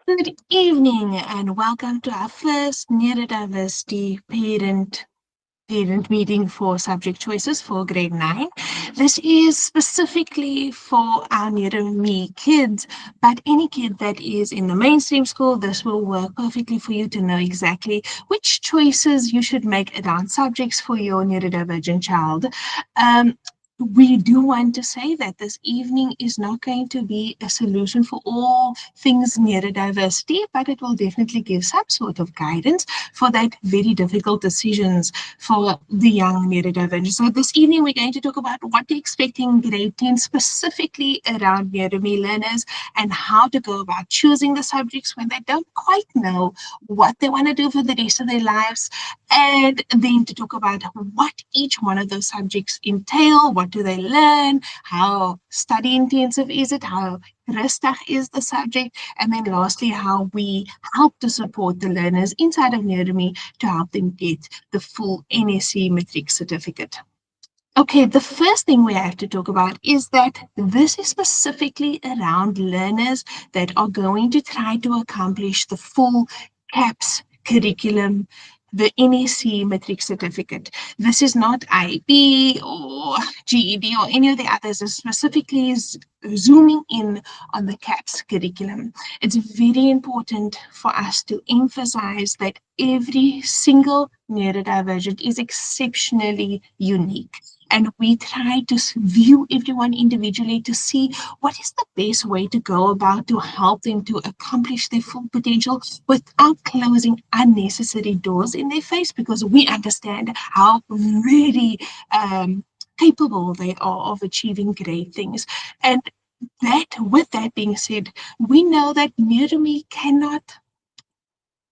Good evening and welcome to our first neurodiversity parent meeting for subject choices for grade 9. This is specifically for our NeuroMe kids, but any kid that is in the mainstream school, this will work perfectly for you to know exactly which choices you should make around subjects for your neurodivergent child. We do want to say that this evening is not going to be a solution for all things neurodiversity, but it will definitely give some sort of guidance for that very difficult decisions for the young neurodivergent. So this evening we're going to talk about what to expect in grade 10, specifically around NeuroMe learners and how to go about choosing the subjects when they don't quite know what they want to do for the rest of their lives, and then to talk about what each one of those subjects entail, what do they learn, how study intensive is it, how rustig is the subject, and then lastly, how we help to support the learners inside of NeuroMe to help them get the full NSC matric certificate. Okay, the first thing we have to talk about is that this is specifically around learners that are going to try to accomplish the full CAPS curriculum, the NSC matric certificate. This is not IB or GED or any of the others. It specifically is zooming in on the CAPS curriculum. It's very important for us to emphasize that every single neurodivergent is exceptionally unique. And we try to view everyone individually to see what is the best way to go about to help them to accomplish their full potential without closing unnecessary doors in their face, because we understand how really capable they are of achieving great things. And with that being said, we know that NeuroMe cannot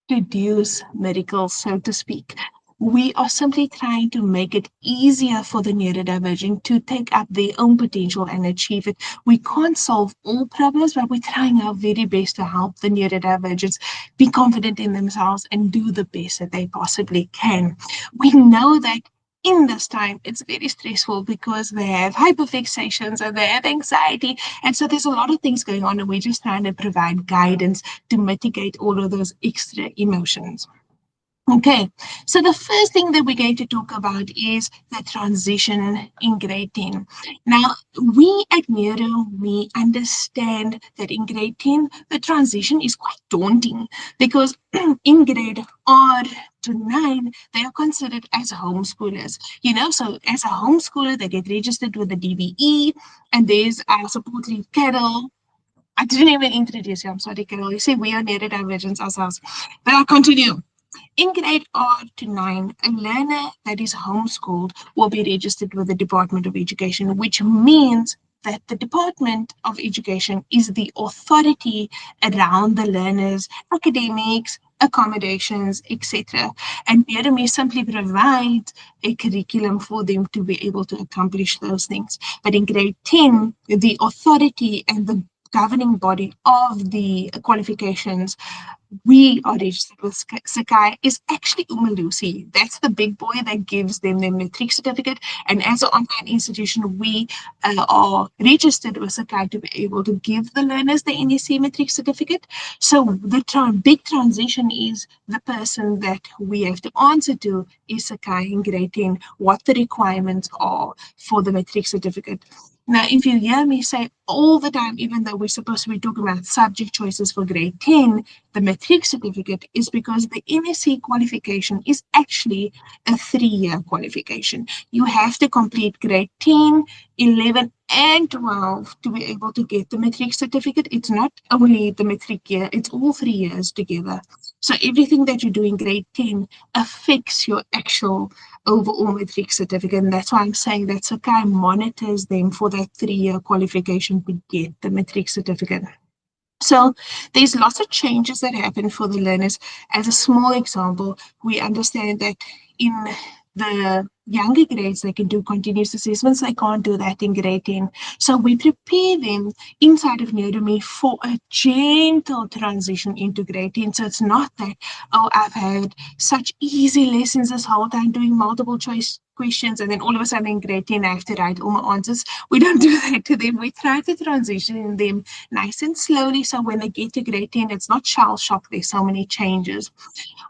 produce miracles, so to speak. We are simply trying to make it easier for the neurodivergent to take up their own potential and achieve it. We can't solve all problems, but we're trying our very best to help the neurodivergents be confident in themselves and do the best that they possibly can. We know that in this time, it's very stressful because they have hyperfixations and they have anxiety. And so there's a lot of things going on, and we're just trying to provide guidance to mitigate all of those extra emotions. Okay, so the first thing that we're going to talk about is the transition in grade 10. Now, we at Neuro, we understand that in grade 10, the transition is quite daunting because in grade R to 9, they are considered as homeschoolers. So as a homeschooler, they get registered with the DBE, and there's a support leave Carol. I didn't even introduce you. I'm sorry, Carol. You see, we are neurodivergents ourselves. But I'll continue. In grade R to 9, a learner that is homeschooled will be registered with the Department of Education, which means that the Department of Education is the authority around the learner's academics, accommodations, etc. And NeuroMe simply provides a curriculum for them to be able to accomplish those things. But in grade 10, the authority and the governing body of the qualifications we are registered with C.A.T is actually Umalusi. That's the big boy that gives them their matric certificate. And as an online institution, we are registered with C.A.T to be able to give the learners the NSC matric certificate. So the big transition is the person that we have to answer to is C.A.T in grade 10, what the requirements are for the matric certificate. Now, if you hear me say all the time, even though we're supposed to be talking about subject choices for grade 10, the matric certificate is because the NSC qualification is actually a 3-year qualification. You have to complete grade 10, 11, and 12 to be able to get the matric certificate. It's not only the matric year, it's all 3 years together. So everything that you do in grade 10 affects your actual overall matric certificate. And that's why I'm saying that C.A.T monitors them for that 3-year qualification to get the matric certificate. So there's lots of changes that happen for the learners. As a small example, we understand that in the younger grades, they can do continuous assessments. They can't do that in grade 10. So we prepare them inside of NeuroMe for a gentle transition into grade 10. So it's not that, oh, I've had such easy lessons this whole time doing multiple choice questions, and then all of a sudden in grade 10 I have to write all my answers. We don't do that to them. We try to transition them nice and slowly, so when they get to grade 10, it's not shell shock. There's so many changes.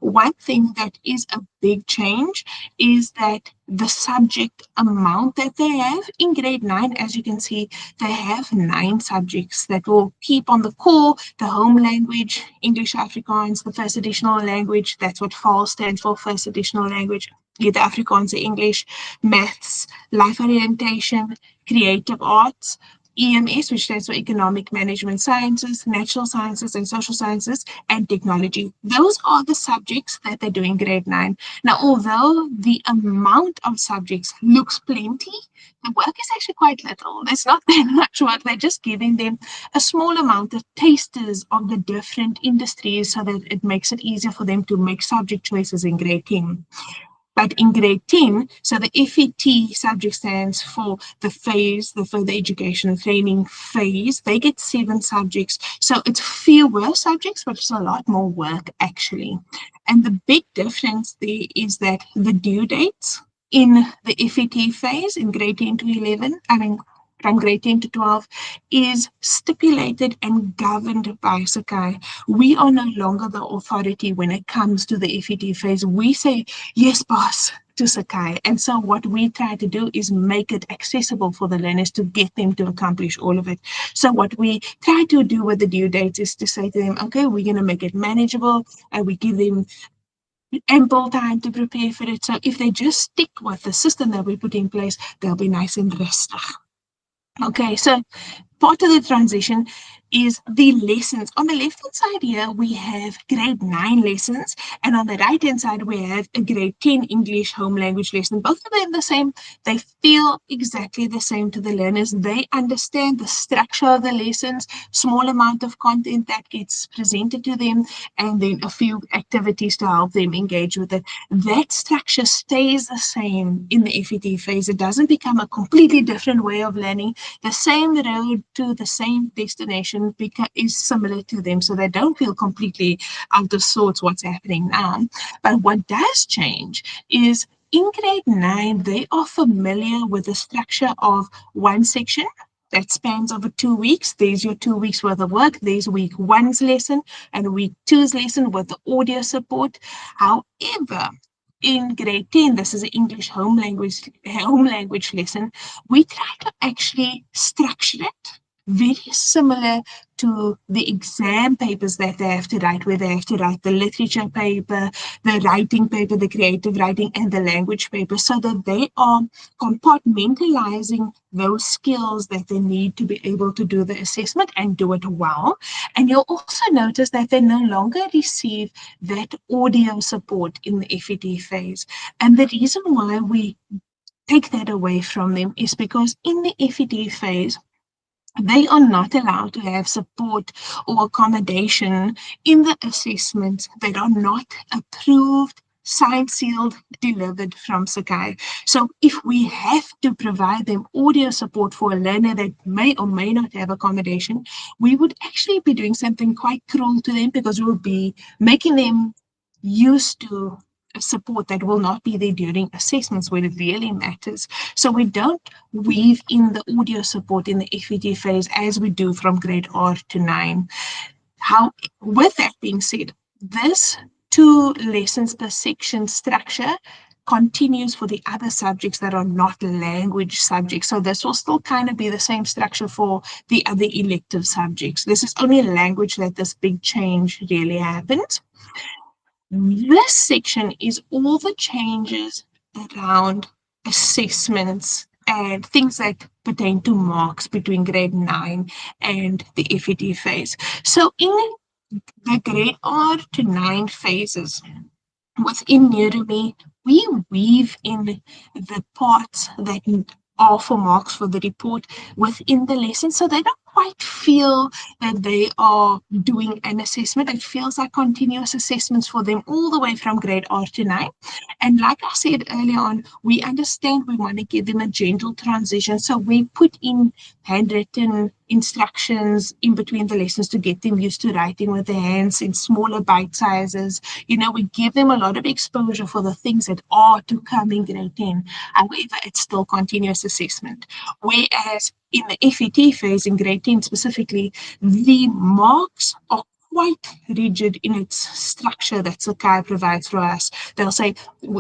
One thing that is a big change is that the subject amount that they have in grade 9, as you can see, they have 9 subjects that will keep on the core: the home language, English Afrikaans, the first additional language, that's what FAL stands for, first additional language, either Afrikaans or English, maths, life orientation, creative arts, EMS, which stands for Economic Management Sciences, Natural Sciences and Social Sciences, and Technology. Those are the subjects that they do in grade 9. Now, although the amount of subjects looks plenty, the work is actually quite little. There's not that much work. They're just giving them a small amount of tasters of the different industries so that it makes it easier for them to make subject choices in grade 10. But in grade 10, so the FET subject stands for the phase, the further education training phase. They get 7 subjects. So it's fewer subjects, but it's a lot more work actually. And the big difference there is that the due dates in the FET phase in grade 10 to 11, from grade 10 to 12, is stipulated and governed by C.A.T. We are no longer the authority when it comes to the FET phase. We say, yes, boss, to C.A.T. And so what we try to do is make it accessible for the learners to get them to accomplish all of it. So what we try to do with the due dates is to say to them, okay, we're going to make it manageable, and we give them ample time to prepare for it. So if they just stick with the system that we put in place, they'll be nice and rested. Okay, so part of the transition is the lessons. On the left-hand side here, we have grade 9 lessons, and on the right-hand side, we have a grade 10 English home language lesson. Both of them the same. They feel exactly the same to the learners. They understand the structure of the lessons, small amount of content that gets presented to them, and then a few activities to help them engage with it. That structure stays the same in the FET phase. It doesn't become a completely different way of learning. The same road to the same destination is similar to them, so they don't feel completely out of sorts what's happening now. But what does change is in grade 9, they are familiar with the structure of one section that spans over 2 weeks. There's your 2 weeks worth of work. There's week 1's lesson and week 2's lesson with the audio support. However, in grade 10, this is an English home language lesson. We try to actually structure it very similar to the exam papers that they have to write, where they have to write the literature paper, the writing paper, the creative writing, and the language paper, so that they are compartmentalizing those skills that they need to be able to do the assessment and do it well. And you'll also notice that they no longer receive that audio support in the FET phase. And the reason why we take that away from them is because in the FET phase, they are not allowed to have support or accommodation in the assessments that are not approved, signed, sealed, delivered from C.A.T. So if we have to provide them audio support for a learner that may or may not have accommodation, we would actually be doing something quite cruel to them, because we'll be making them used to support that will not be there during assessments when it really matters. So we don't weave in the audio support in the FET phase as we do from grade R to 9. With that being said, this 2 lessons per section structure continues for the other subjects that are not language subjects. So this will still kind of be the same structure for the other elective subjects. This is only language that this big change really happens. This section is all the changes around assessments and things that pertain to marks between grade 9 and the FET phase. So in the grade R to 9 phases within NeuroMe, we weave in the parts that are for marks for the report within the lesson, so they don't quite feel that they are doing an assessment. It feels like continuous assessments for them all the way from grade R to 9. And like I said earlier on, we understand we want to give them a gentle transition. So we put in handwritten instructions in between the lessons to get them used to writing with their hands in smaller bite sizes. We give them a lot of exposure for the things that are to come in grade 10. However, it's still continuous assessment. Whereas in the FET phase, in grade 10 specifically, the marks are quite rigid in its structure that Sakai provides for us. They'll say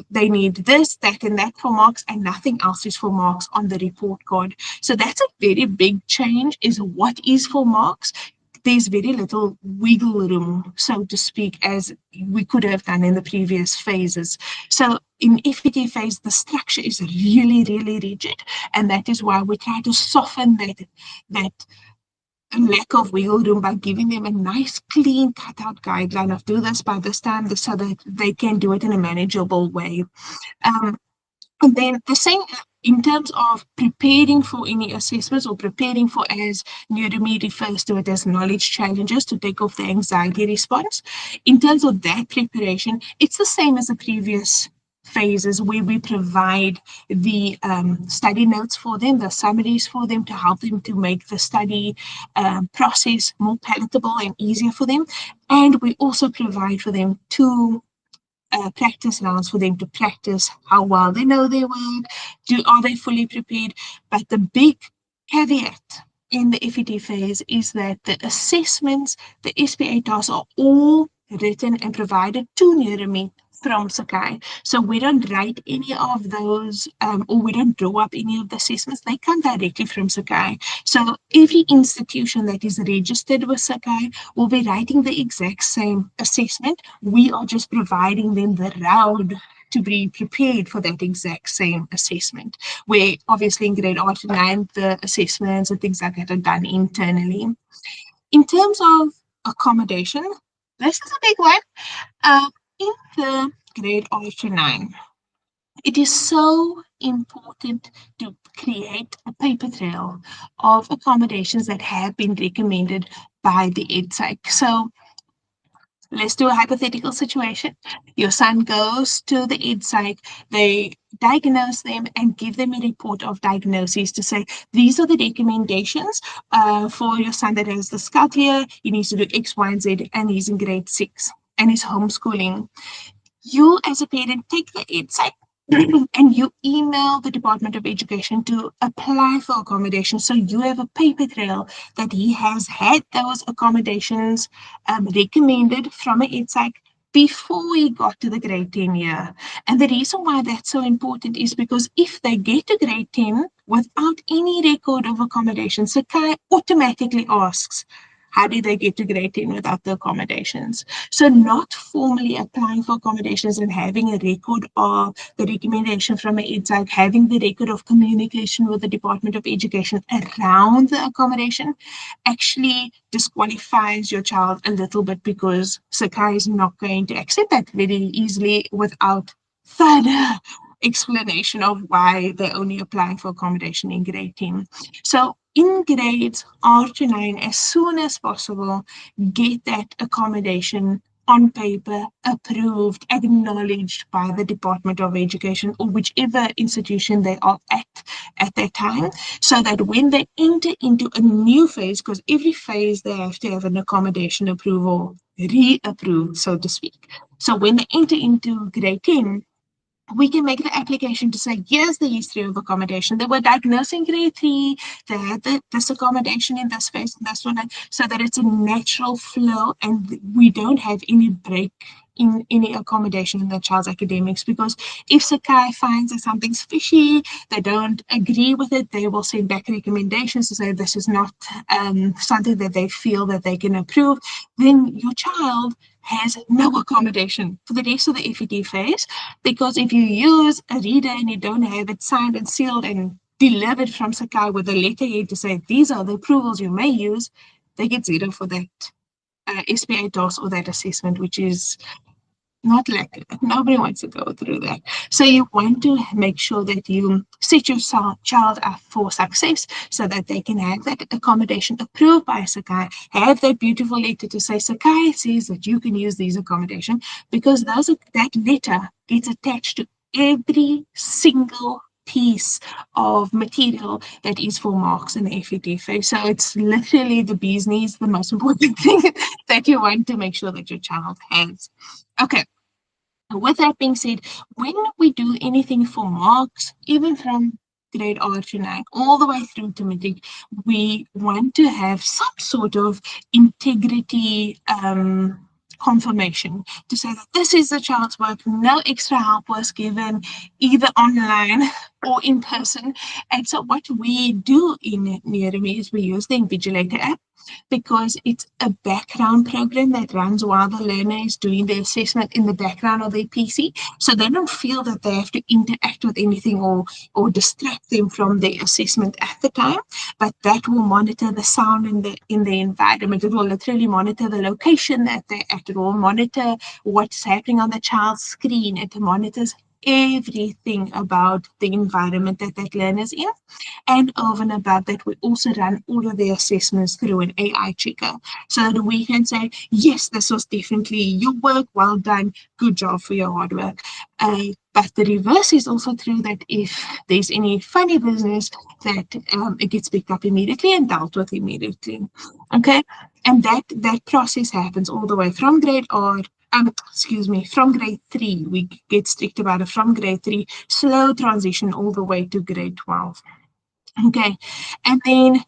they need this, that, and that for marks, and nothing else is for marks on the report card. So that's a very big change, is what is for marks. There's very little wiggle room, so to speak, as we could have done in the previous phases. So in FET phase, the structure is really, really rigid, and that is why we try to soften that lack of wiggle room by giving them a nice, clean, cut-out guideline of do this by this time, so that they can do it in a manageable way. And then the same in terms of preparing for any assessments or preparing for, as NeuroMe refers to it, as knowledge challenges to take off the anxiety response. In terms of that preparation, it's the same as the previous phases where we provide the study notes for them, the summaries for them to help them to make the study process more palatable and easier for them. And we also provide for them two practice rounds for them to practice how well they know their work, are they fully prepared. But the big caveat in the FET phase is that the assessments, the SPA tasks are all written and provided to NeuroMe from Sakai. So we don't write any of those or we don't draw up any of the assessments. They come directly from Sakai. So every institution that is registered with Sakai will be writing the exact same assessment. We are just providing them the route to be prepared for that exact same assessment, where obviously in grade R to 9, the assessments and things like that are done internally. In terms of accommodation, this is a big one. In the grade R to 9, it is so important to create a paper trail of accommodations that have been recommended by the EdPsych. So let's do a hypothetical situation. Your son goes to the EdPsych, they diagnose them and give them a report of diagnosis to say, these are the recommendations for your son that has the dyscalculia. He needs to do X, Y, and Z, and he's in grade 6 and he's homeschooling. You as a parent take the EdPsych and you email the Department of Education to apply for accommodations. So you have a paper trail that he has had those accommodations recommended from an EdPsych before he got to the grade 10 year. And the reason why that's so important is because if they get to grade 10 without any record of accommodation, Sakai automatically asks, how did they get to grade 10 without the accommodations? So not formally applying for accommodations and having a record of the recommendation from an EdPsych, having the record of communication with the Department of Education around the accommodation actually disqualifies your child a little bit, because Sakai is not going to accept that very easily without further explanation of why they're only applying for accommodation in grade 10. So in grades R to 9, as soon as possible, get that accommodation on paper, approved, acknowledged by the Department of Education or whichever institution they are at that time, so that when they enter into a new phase, because every phase they have to have an accommodation approval reapproved, so to speak. So when they enter into grade 10, we can make the application to say, here's the history of accommodation. They were diagnosed in grade 3, they had this accommodation in this phase and this one, so that it's a natural flow and we don't have any break in any accommodation in the child's academics. Because if Sakai finds that something's fishy, they don't agree with it, they will send back recommendations to say this is not something that they feel that they can approve. Then your child has no accommodation for the rest of the FET phase, because if you use a reader and you don't have it signed and sealed and delivered from Sakai with a letterhead to say these are the approvals you may use, they get zero for that SPA task or that assessment, which is Not like nobody wants to go through that. So you want to make sure that you set your child up for success so that they can have that accommodation approved by Sakai, have that beautiful letter to say Sakai says that you can use these accommodation, because that letter gets attached to every single piece of material that is for marks and FETFA. So it's literally the bee's knees, the most important thing that you want to make sure that your child has. Okay, with that being said, when we do anything for marks, even from grade R to 9, all the way through to matric, we want to have some sort of integrity confirmation to say that this is the child's work, no extra help was given, either online or in person. And so what we do in NeuroMe is we use the Invigilator app, because it's a background program that runs while the learner is doing the assessment in the background of their PC. So they don't feel that they have to interact with anything or distract them from their assessment at the time. But that will monitor the sound in the environment. It will literally monitor the location that they're at. It will monitor what's happening on the child's screen. It monitors everything about the environment that that learner's in. And over and above that, we also run all of the assessments through an AI checker so that we can say, yes, this was definitely your work, well done, good job for your hard work. But the reverse is also true, that if there's any funny business, that it gets picked up immediately and dealt with immediately. Okay, and that process happens all the way from grade R. From grade 3, we get strict about it. From grade 3, slow transition all the way to grade 12. Okay, and then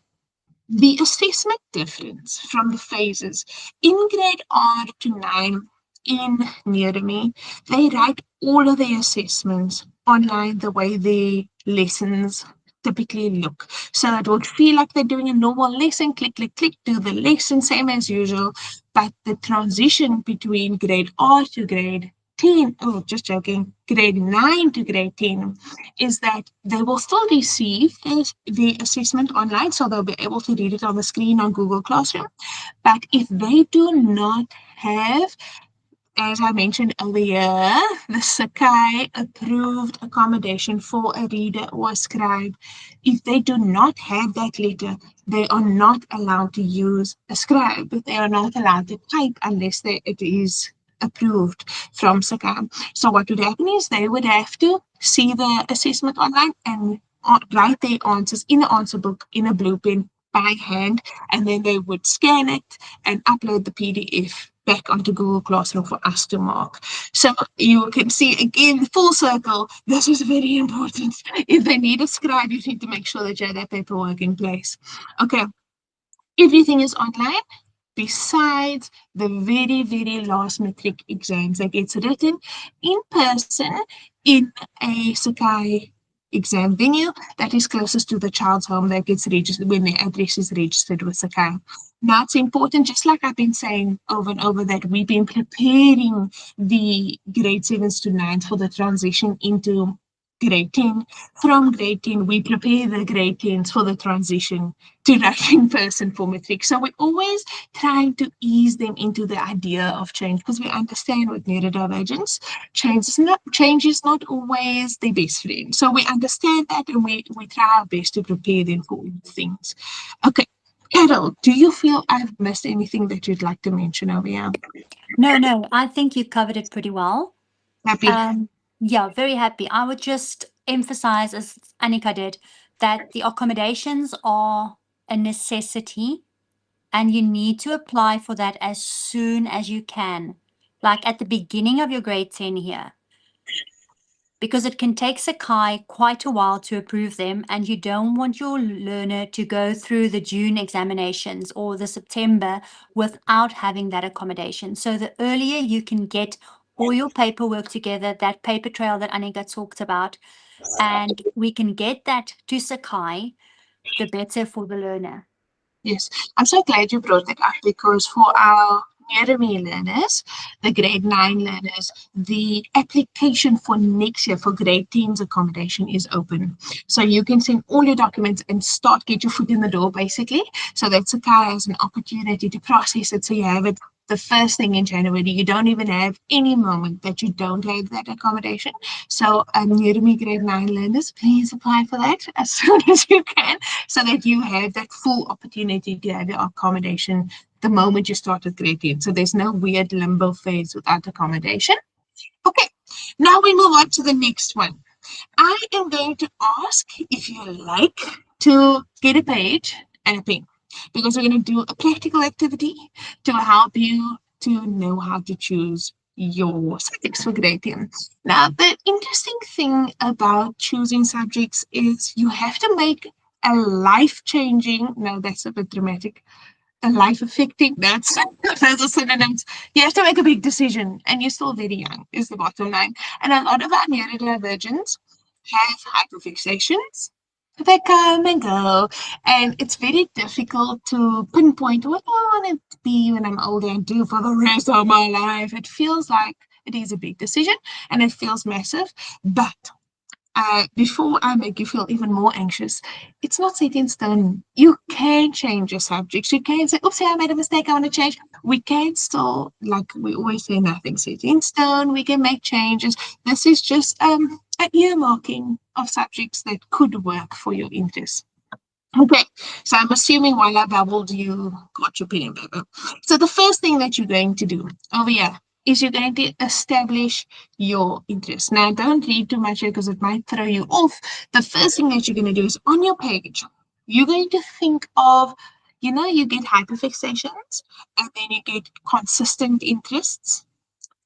the assessment difference from the phases in grade R to 9 in NeuroMe, they write all of the assessments online the way the lessons typically look. So it would feel like they're doing a normal lesson, click, click, click, do the lesson, same as usual. But the transition between grade R to grade 10, oh, just joking, grade 9 to grade 10, is that they will still receive the assessment online, so they'll be able to read it on the screen on Google Classroom. But if they do not have, as I mentioned earlier, the Sakai approved accommodation for a reader or a scribe, if they do not have that letter, they are not allowed to use a scribe. They are not allowed to type unless it is approved from Sakai. So what would happen is they would have to see the assessment online and write their answers in the answer book in a blue pen by hand, and then they would scan it and upload the PDF back onto Google Classroom for us to mark. So you can see again, full circle, this is very important. If they need a scribe, you need to make sure that you have that paperwork in place. Okay, everything is online besides the very, very last matric exams that gets written in person in a Sakai exam venue that is closest to the child's home, that gets registered when their address is registered with Sakai. Now it's important, just like I've been saying over and over, that we've been preparing the grade 7s to 9s for the transition into grade 10. From grade 10, we prepare the grade 10s for the transition to writing person for matric. So we're always trying to ease them into the idea of change, because we understand with neurodivergence, change is not always their best friend. So we understand that, and we try our best to prepare them for all things. Okay, Carol, do you feel I've missed anything that you'd like to mention over here? No, I think you covered it pretty well. Happy. Yeah, very happy. I would just emphasize, as Annika did, that the accommodations are a necessity and you need to apply for that as soon as you can, like at the beginning of your grade 10 here, because it can take Sakai quite a while to approve them, and you don't want your learner to go through the June examinations or the September without having that accommodation. So the earlier you can get all your paperwork together, that paper trail that Annika talked about, and we can get that to Sakai, the better for the learner. Yes, I'm so glad you brought that up, because for our NeuroMe learners, the grade 9 learners, the application for next year for grade 10's accommodation is open. So you can send all your documents and get your foot in the door, basically, so that Sakai has an opportunity to process it, so you have it the first thing in January. You don't even have any moment that you don't have that accommodation. So, NeuroMe grade 9 learners, please apply for that as soon as you can, so that you have that full opportunity to have your accommodation the moment you start with grade 10. So there's no weird limbo phase without accommodation. Okay, now we move on to the next one. I am going to ask if you like to get a page and a pen, because we're going to do a practical activity to help you to know how to choose your subjects for grade 10. Now, the interesting thing about choosing subjects is you have to make a life-changing, no, that's a bit dramatic, a life affecting, that's those are synonyms. You have to make a big decision, and you're still very young, is the bottom line. And a lot of our neurodivergents have hyperfixations. They come and go, and it's very difficult to pinpoint what I want to be when I'm older and do for the rest of my life. It feels like it is a big decision, and it feels massive, but before I make you feel even more anxious, it's not set in stone. You can change your subjects. You can say, "Oops, I made a mistake. I want to change." We can still, like we always say, nothing set in stone. We can make changes. This is just an earmarking of subjects that could work for your interests. Okay, so I'm assuming while I babbled, you got your pen and paper. So the first thing that you're going to do over here is you're going to establish your interest. Now, don't read too much here because it might throw you off. The first thing that you're going to do is on your page, you're going to think of, you get hyperfixations and then you get consistent interests.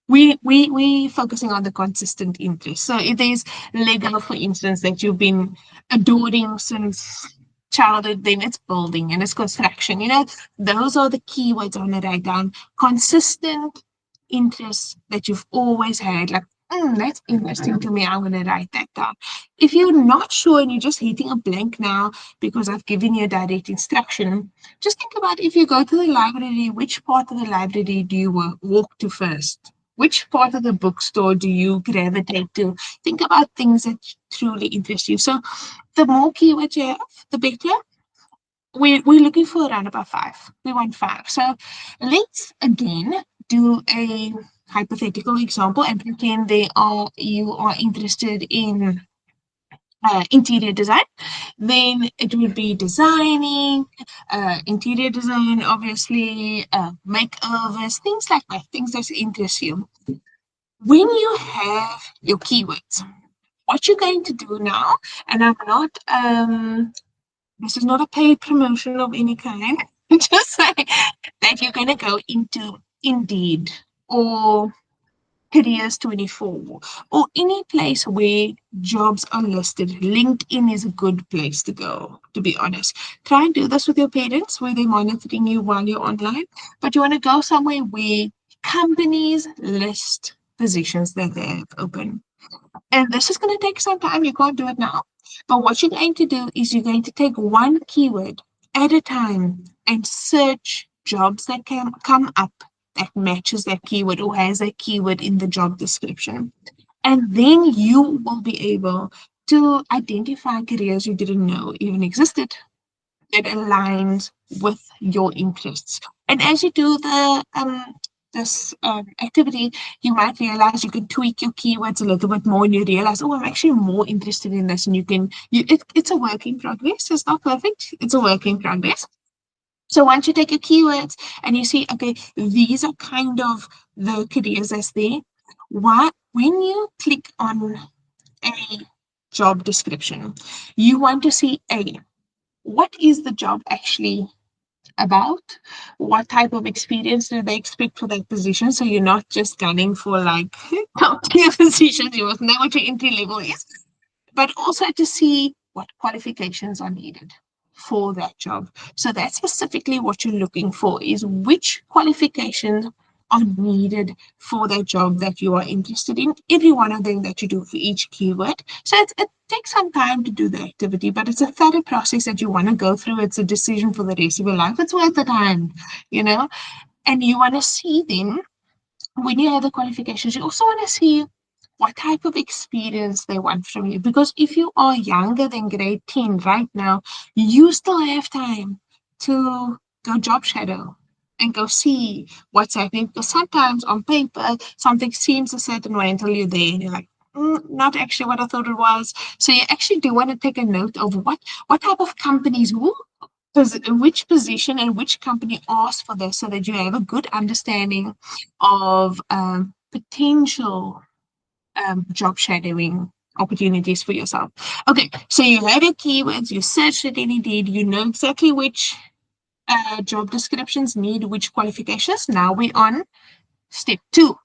We focusing on the consistent interest. So if there's Lego, for instance, that you've been adoring since childhood, then it's building and it's construction. Those are the keywords I want to write down. Consistent interests that you've always had, like, that's interesting to me. I'm going to write that down. If you're not sure and you're just hitting a blank now because I've given you a direct instruction, just think about, if you go to the library, which part of the library do you walk to first? Which part of the bookstore do you gravitate to? Think about things that truly interest you. So the more keywords you have, the better. We're looking for around about 5. We want 5. So let's again do a hypothetical example and pretend you are interested in interior design. Then it would be designing, interior design, obviously, makeovers, things like that, things that interest you. When you have your keywords, what you're going to do now, and this is not a paid promotion of any kind, just say that you're going to go into Indeed or Careers 24 or any place where jobs are listed. LinkedIn is a good place to go, to be honest. Try and do this with your parents where they're monitoring you while you're online, but you want to go somewhere where companies list positions that they have open. And this is going to take some time. You can't do it now. But what you're going to do is you're going to take one keyword at a time and search jobs that can come up that matches that keyword or has that keyword in the job description. And then you will be able to identify careers you didn't know even existed that aligns with your interests. And as you do this activity, you might realize you can tweak your keywords a little bit more, and you realize, oh, I'm actually more interested in this. And it's a work in progress. It's not perfect. It's a work in progress. So once you take your keywords and you see, okay, these are kind of the careers that's there. When you click on a job description, you want to see what is the job actually about? What type of experience do they expect for that position? So you're not just gunning for like top tier positions. You must know what your entry level is, but also to see what qualifications are needed for that job. So that's specifically what you're looking for, is which qualifications are needed for that job that you are interested in, every one of them that you do for each keyword. So it takes some time to do the activity, but it's a thorough process that you want to go through. It's a decision for the rest of your life. It's worth the time, and you want to see then, when you have the qualifications, you also want to see what type of experience they want from you. Because if you are younger than grade 10 right now, you still have time to go job shadow. and go see what's happening. Because sometimes on paper, something seems a certain way until you're there and you're like, not actually what I thought it was. So you actually do want to take a note of what type of companies, which position and which company asked for this so that you have a good understanding of potential job shadowing opportunities for yourself. Okay, so you have your keywords, you searched it in Indeed, you know exactly which job descriptions need which qualifications. Now we're on step two.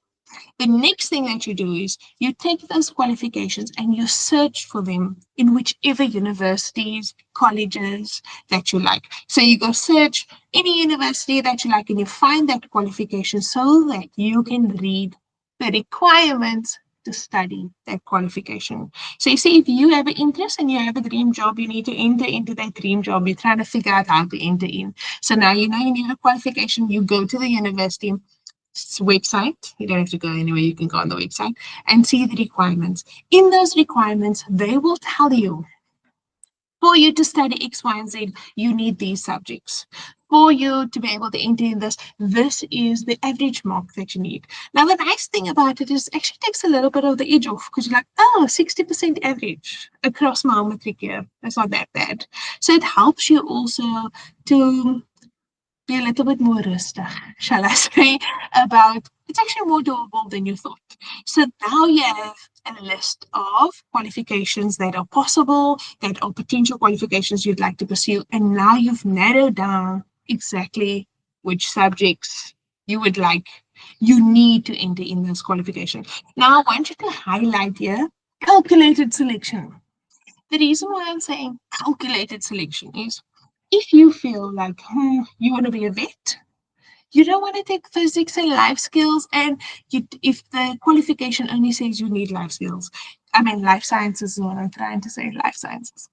The next thing that you do is you take those qualifications and you search for them in whichever universities, colleges that you like. So you go search any university that you like and you find that qualification so that you can read the requirements to study that qualification. So you see, if you have an interest and you have a dream job, you need to enter into that dream job. You're trying to figure out how to enter in. So now you know you need a qualification. You go to the university website. You don't have to go anywhere. You can go on the website and see the requirements. In those requirements, they will tell you for you to study X, Y, and Z, you need these subjects. For you to be able to enter in this, this is the average mark that you need. Now, the nice thing about it is it actually takes a little bit of the edge off because you're like, oh, 60% average across my whole matric year. That's not that bad. So it helps you also to be a little bit more rustic, shall I say, about it's actually more doable than you thought. So now you have a list of qualifications that are possible, that are potential qualifications you'd like to pursue, and now you've narrowed down exactly which subjects you would like, you need to enter in those qualifications. Now I want you to highlight here calculated selection. The reason why I'm saying calculated selection is if you feel like you want to be a vet, you don't want to take physics and life skills, and if the qualification only says you need life skills, I mean, life sciences is what I'm trying to say, life sciences.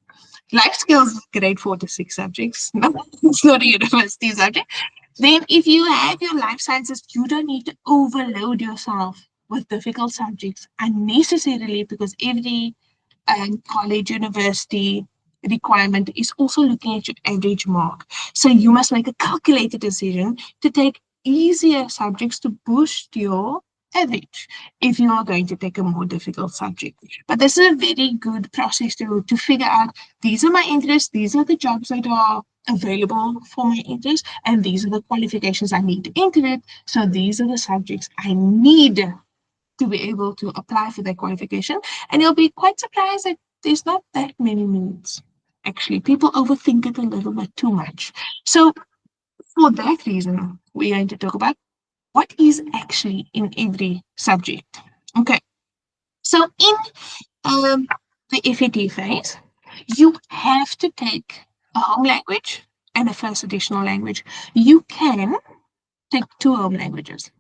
Life skills is grade 4 to 6 subjects. No, it's not a university subject. Then if you have your life sciences, you don't need to overload yourself with difficult subjects unnecessarily because every college, university requirement is also looking at your average mark. So you must make a calculated decision to take easier subjects to boost your average if you are going to take a more difficult subject. But this is a very good process to figure out these are my interests, these are the jobs that are available for my interest, and these are the qualifications I need to enter it. So these are the subjects I need to be able to apply for that qualification. And you'll be quite surprised that there's not that many needs. Actually, people overthink it a little bit too much. So, for that reason, we're going to talk about what is actually in every subject. Okay, so in um, the FAT phase, you have to take a home language and a first additional language. You can take two home languages,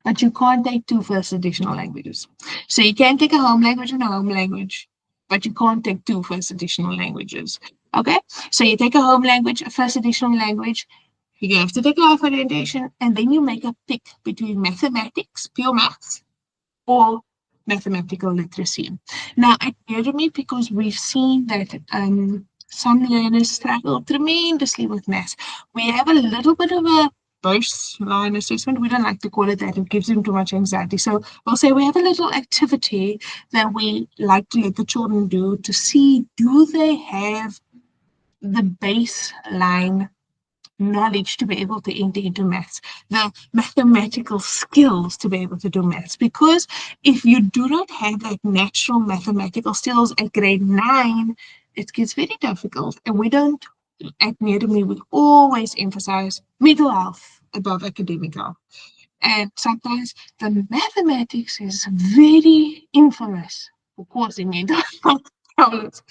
but you can't take two first additional languages. So you can take a home language and a home language, but you can't take two first additional languages. Okay, so you take a home language, a first additional language, you have to take life orientation, and then you make a pick between mathematics, pure maths, or mathematical literacy. Now, at NeuroMe, because we've seen that some learners struggle tremendously with maths, we have a little bit of a baseline assessment. We don't like to call it that. It gives them too much anxiety. So we'll say we have a little activity that we like to let the children do to see, do they have the baseline knowledge to be able to enter into maths, the mathematical skills to be able to do maths. Because if you do not have that natural mathematical skills at grade 9, it gets very difficult. And we don't, at NeuroMe, we always emphasize mental health above academic health. And sometimes the mathematics is very infamous for causing mental health problems.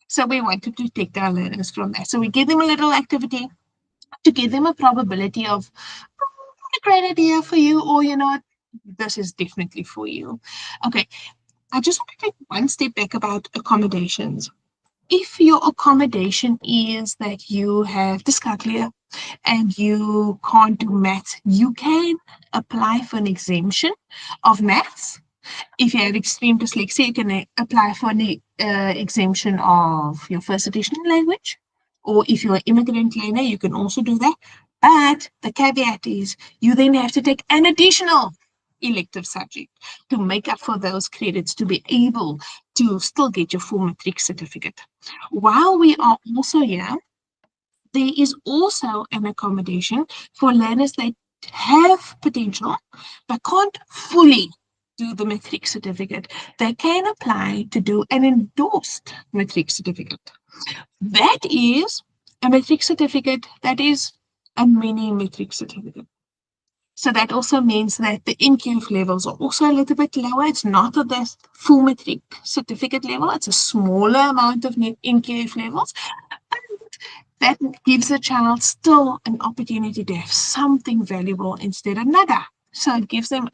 So we want to protect our learners from that. So we give them a little activity to give them a probability of a great idea for you, or you know, this is definitely for you. Okay, I just want to take one step back about accommodations. If your accommodation is that you have dyscalculia and you can't do maths, you can apply for an exemption of maths. If you have extreme dyslexia, you can apply for an exemption of your first additional language. Or if you're an immigrant learner, you can also do that. But the caveat is you then have to take an additional elective subject to make up for those credits to be able to still get your full matric certificate. While we are also here, there is also an accommodation for learners that have potential but can't fully do the matric certificate. They can apply to do an endorsed matric certificate. That is a matric certificate that is a mini matric certificate. So that also means that the NQF levels are also a little bit lower. It's not at the full matric certificate level. It's a smaller amount of NQF levels. That gives the child still an opportunity to have something valuable instead of nada. So it gives them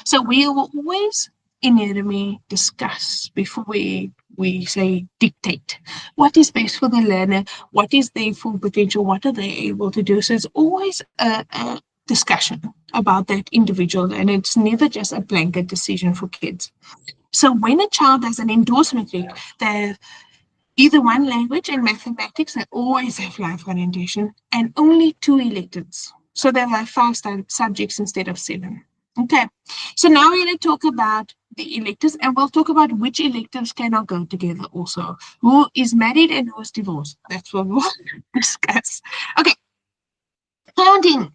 so we will always in NeuroMe discuss before we say dictate what is best for the learner, what is their full potential, what are they able to do. So it's always a discussion about that individual, and it's never just a blanket decision for kids. So when a child does an endorsement matric, they either one language and mathematics, they always have life orientation and only two electives. So they'll have five subjects instead of seven. Okay, so now we're going to talk about the electives and we'll talk about which electives cannot go together also. Who is married and who is divorced? That's what we'll discuss. Okay, counting.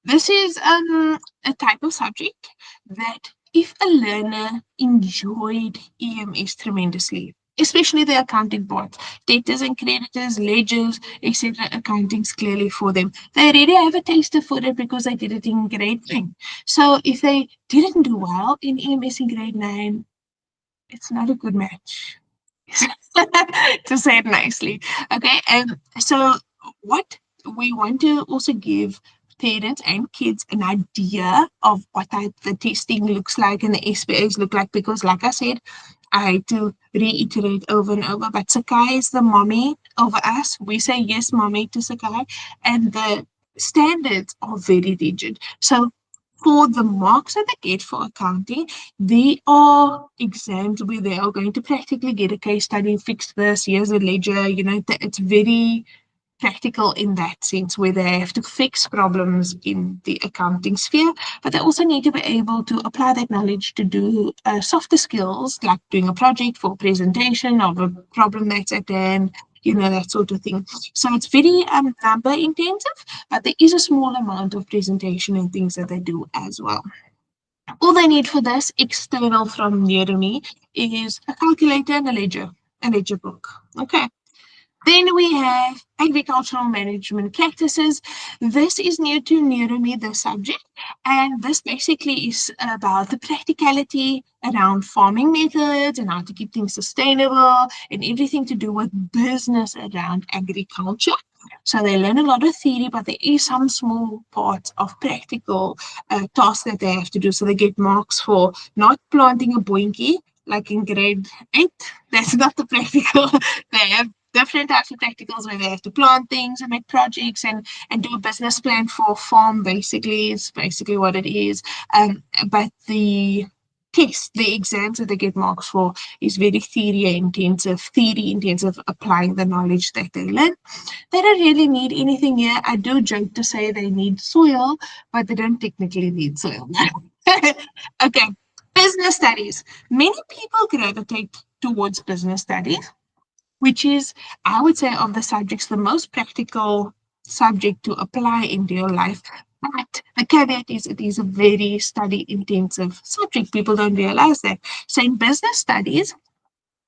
This is a type of subject that if a learner enjoyed EMS tremendously, especially the accounting part, debtors and creditors, ledgers, etc., accounting's clearly for them. They already have a taster for it because they did it in grade 9. So if they didn't do well in EMS in grade 9, it's not a good match. To say it nicely. Okay, and so what we want to also give parents and kids an idea of what type the testing looks like and the SPAs look like, because like I said, I hate to reiterate over and over, but C.A.T is the mommy over us. We say yes, mommy to C.A.T, and the standards are very rigid. So for the marks that they get for accounting, they are exams where they are going to practically get a case study, fix this, here's a ledger, it's very practical in that sense, where they have to fix problems in the accounting sphere, but they also need to be able to apply that knowledge to do softer skills, like doing a project for a presentation of a problem that's at hand, that sort of thing. So it's very number intensive, but there is a small amount of presentation and things that they do as well. All they need for this external from NeuroMe is a calculator and a ledger book. Okay. Then we have agricultural management practices. This is new to NeuroMe, the subject, and this basically is about the practicality around farming methods and how to keep things sustainable and everything to do with business around agriculture. So they learn a lot of theory, but there is some small parts of practical tasks that they have to do. So they get marks for not planting a boinky, like in grade 8. That's not the practical. They have different types of practicals where they have to plant things and make projects and do a business plan for a farm, basically, is basically what it is. But the test, the exams that they get marks for is very theory intensive, applying the knowledge that they learn. They don't really need anything here. I do joke to say they need soil, but they don't technically need soil. Okay, business studies. Many people gravitate towards business studies, which is, I would say, of the subjects, the most practical subject to apply in real life. But the caveat is it is a very study intensive subject. People don't realize that. So in business studies,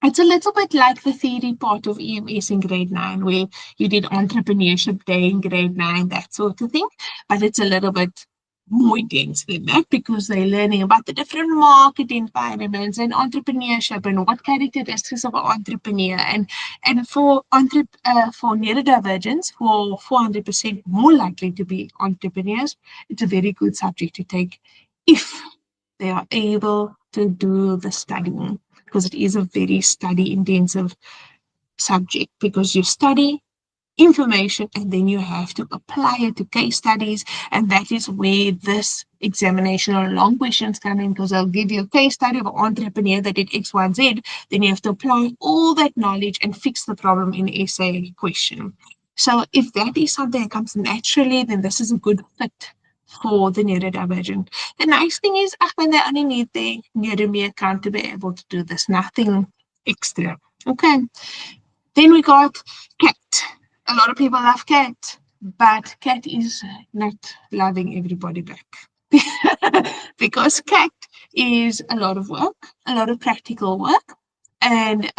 it's a little bit like the theory part of EMS in grade 9, where you did entrepreneurship day in grade 9, that sort of thing. But it's a little bit more intense than that because they're learning about the different market environments and entrepreneurship and what characteristics of an entrepreneur. And for neurodivergence, for 400% more likely to be entrepreneurs, it's a very good subject to take if they are able to do the studying, because it is a very study intensive subject, because you study information and then you have to apply it to case studies, and that is where this examination or long questions come in, because I'll give you a case study of an entrepreneur that did X, Y, and Z. Then you have to apply all that knowledge and fix the problem in essay question. So if that is something that comes naturally, then this is a good fit for the neurodivergent. The nice thing is, when they only need the NeuroMe account to be able to do this, nothing extra. Okay. Then we got cat. A lot of people love cat, but cat is not loving everybody back. Because cat is a lot of work, a lot of practical work. And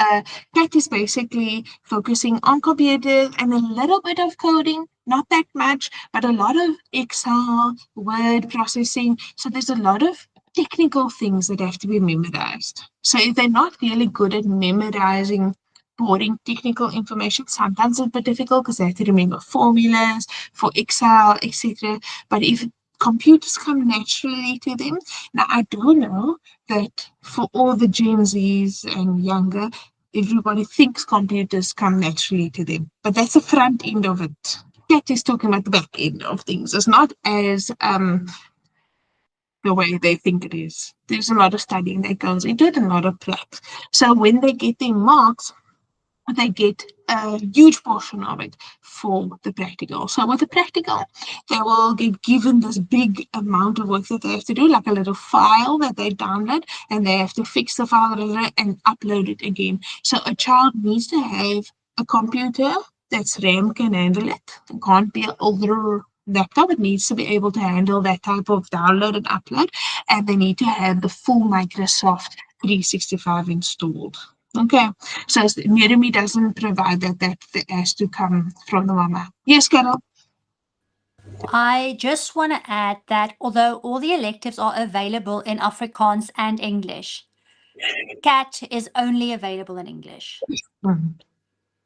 CAT is basically focusing on computers and a little bit of coding, not that much, but a lot of Excel, word processing. So there's a lot of technical things that have to be memorized. So if they're not really good at memorizing boring technical information, sometimes it's a bit difficult because they have to remember formulas for Excel, etc. But if computers come naturally to them, now I do know that for all the Gen Zs and younger, everybody thinks computers come naturally to them, but that's the front end of it. Cat is talking about the back end of things. It's not as the way they think it is. There's a lot of studying that goes into it and a lot of prep. So when they get their marks, they get a huge portion of it for the practical. So with the practical, they will get given this big amount of work that they have to do, like a little file that they download, and they have to fix the file and upload it again. So a child needs to have a computer that's RAM can handle it. It can't be an older laptop. It needs to be able to handle that type of download and upload. And they need to have the full Microsoft 365 installed. Okay, so NeuroMe doesn't provide that. That has to come from the mama. Yes, Carol. I just want to add that although all the electives are available in Afrikaans and English, CAT is only available in English. Mhm.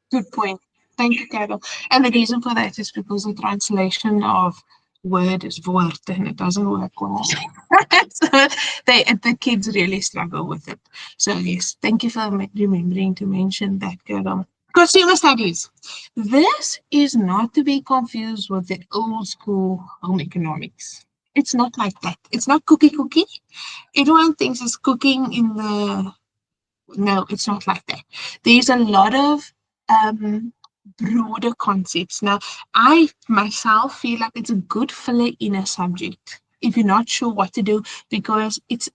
Good point. Thank you, Carol. And the reason for that is because the translation of word is word and it doesn't work well. So the kids really struggle with it. So yes, thank you for remembering to mention that, Carol. Consumer studies. This is not to be confused with the old school home economics. It's not like that. It's not cookie. Everyone thinks it's cooking in the no, it's not like that. There's a lot of broader concepts. Now, I myself feel like it's a good filler in a subject if you're not sure what to do because it's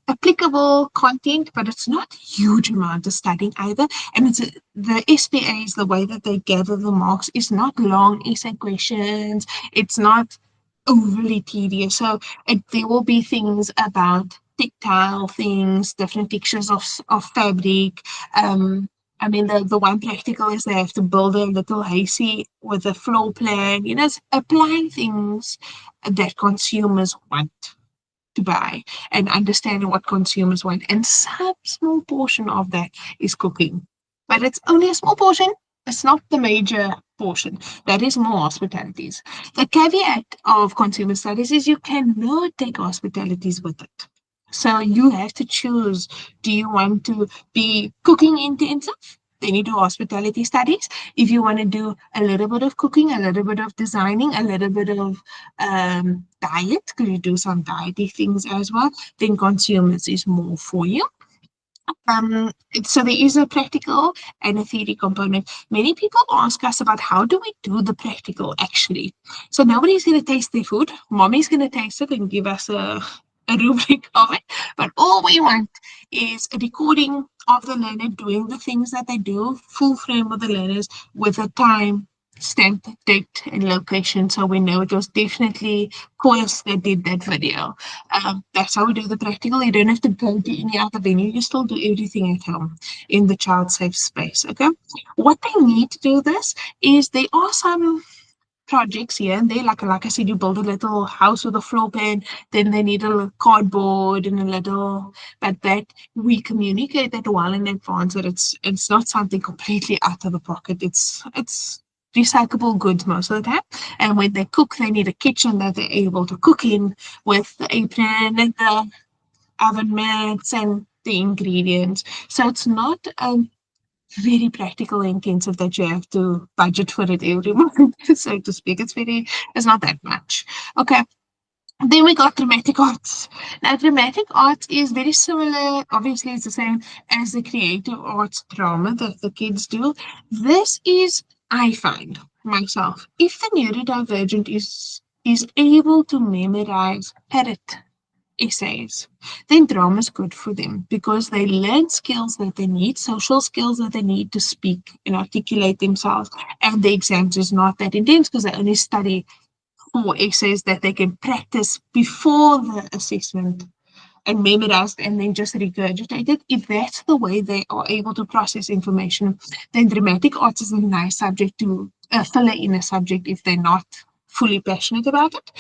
applicable content, but it's not huge amount of studying either. And it's the SPAs, the way that they gather the marks is not long essay questions. It's not overly tedious. So there will be things about tactile things, different textures of fabric. I mean, the one practical is they have to build a little hazy with a floor plan. You know, it's applying things that consumers want to buy and understanding what consumers want. And some small portion of that is cooking, but it's only a small portion. It's not the major portion. That is more hospitalities. The caveat of consumer studies is you cannot take hospitalities with it. So you have to choose, do you want to be cooking intensive? Then you do hospitality studies. If you want to do a little bit of cooking, a little bit of designing, a little bit of diet, because you do some diety things as well, then consumers is more for you. So there is a practical and a theory component. Many people ask us about how do we do the practical actually. So nobody's going to taste their food. Mommy's going to taste it and give us a rubric of it. But all we want is a recording of the learner doing the things that they do, full frame of the learners with a time, stamp, date, and location. So we know it was definitely course that did that video. That's how we do the practical. You don't have to go to any other venue. You still do everything at home in the child safe space. Okay. What they need to do this is there are some projects here and there. Like I said, you build a little house with a floor plan, then they need a little cardboard and a little, but that we communicate that well in advance that it's not something completely out of the pocket. It's recyclable goods most of the time. And when they cook, they need a kitchen that they're able to cook in with the apron and the oven mitts and the ingredients. So it's not very practical intensive that you have to budget for it every month, so to speak. It's not that much. Okay. Then we got dramatic arts. Now, dramatic arts is very similar. Obviously, it's the same as the creative arts drama that the kids do. This is, I find, myself, if the neurodivergent is able to memorize parrot essays, then drama is good for them because they learn skills that they need, social skills that they need to speak and articulate themselves. And the exams is not that intense because they only study 4 essays that they can practice before the assessment and memorized and then just regurgitate it. If that's the way they are able to process information, then dramatic arts is a nice subject to fill in a subject if they're not fully passionate about it,